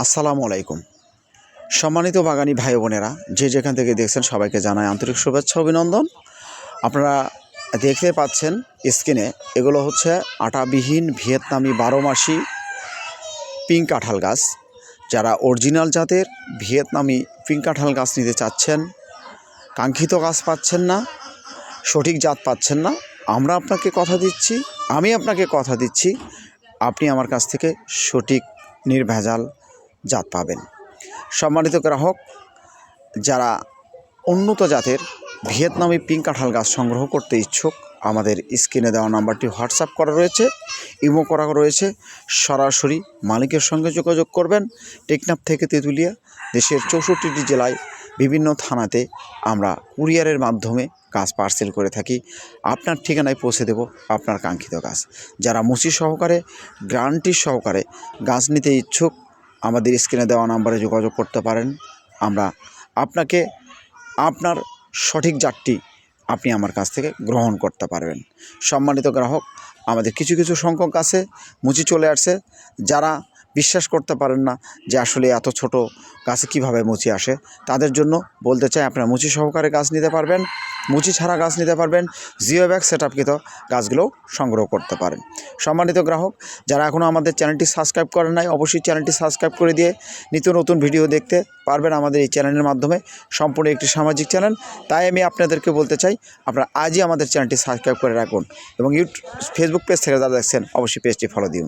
আসসালামু আলাইকুম। সম্মানিত বাগানী ভাই বোনেরা, যে যেখান থেকে দেখছেন সবাইকে জানাই আন্তরিক শুভেচ্ছা অভিনন্দন। আপনারা দেখতে পাচ্ছেন স্ক্রিনে, এগুলো হচ্ছে আটাবিহীন ভিয়েতনামি 12 মাসি পিঙ্ক কাঁঠাল গাছ। যারা অরিজিনাল জাতের ভিয়েতনামি পিঙ্ক কাঁঠাল গাছ নিতে চাচ্ছেন, কাঙ্ক্ষিত গাছ পাচ্ছেন না, সঠিক জাত পাচ্ছেন না, আমি আপনাকে কথা দিচ্ছি আপনি আমার কাছ থেকে সঠিক নির্ভেজাল জাত পাবেন। সম্মানিত গ্রাহক, যারা উন্নত জাতের ভিয়েতনামি পিঙ্ক কাঁঠাল গাছ সংগ্রহ করতে ইচ্ছুক, আমাদের স্ক্রিনে দেওয়া নাম্বারটি হোয়াটসঅ্যাপ করা রয়েছে, ইমো করা রয়েছে। সরাসরি মালিকের সঙ্গে যোগাযোগ করবেন। টেকনাফ থেকে তেঁতুলিয়া, দেশের 64টি জেলায় বিভিন্ন থানাতে আমরা কুরিয়ারের মাধ্যমে গাছ পার্সেল করে থাকি। আপনার ঠিকানায় পৌঁছে দেব আপনার কাঙ্ক্ষিত গাছ। যারা মুচি সহকারে, গ্যারান্টি সহকারে গাছ নিতে ইচ্ছুক, আমাদের স্ক্রিনে দেওয়া নাম্বারে যোগাযোগ করতে পারেন। আমরা আপনাকে আপনার সঠিক জাতটি আপনি আমার কাছ থেকে গ্রহণ করতে পারবেন। সম্মানিত গ্রাহক, আমাদের কিছু সংখ্যক গাছে মুচি চলে আসছে। যারা বিশ্বাস করতে পারেন না যে আসলে এত ছোট গাছে কিভাবে মুচি আসে, তাদের জন্য বলতে চাই আপনারা মুচি সহকারে গাছ নিতে পারবেন, মুচি ছাড়া গাছ নিতে পারবেন, জিও ব্যাগ সেটআপকৃত গাছগুলোও সংগ্রহ করতে পারেন। সম্মানিত গ্রাহক, যারা এখনও আমাদের চ্যানেলটি সাবস্ক্রাইব করেন নাই, অবশ্যই চ্যানেলটি সাবস্ক্রাইব করে দিয়ে নিত্য নতুন ভিডিও দেখতে পারবেন আমাদের এই চ্যানেলের মাধ্যমে। সম্পূর্ণ একটি সামাজিক চ্যানেল, তাই আমি আপনাদেরকে বলতে চাই আপনারা আজই আমাদের চ্যানেলটি সাবস্ক্রাইব করে রাখুন এবং ফেসবুক পেজ থেকে যারা দেখছেন অবশ্যই পেজটি ফলো দিন।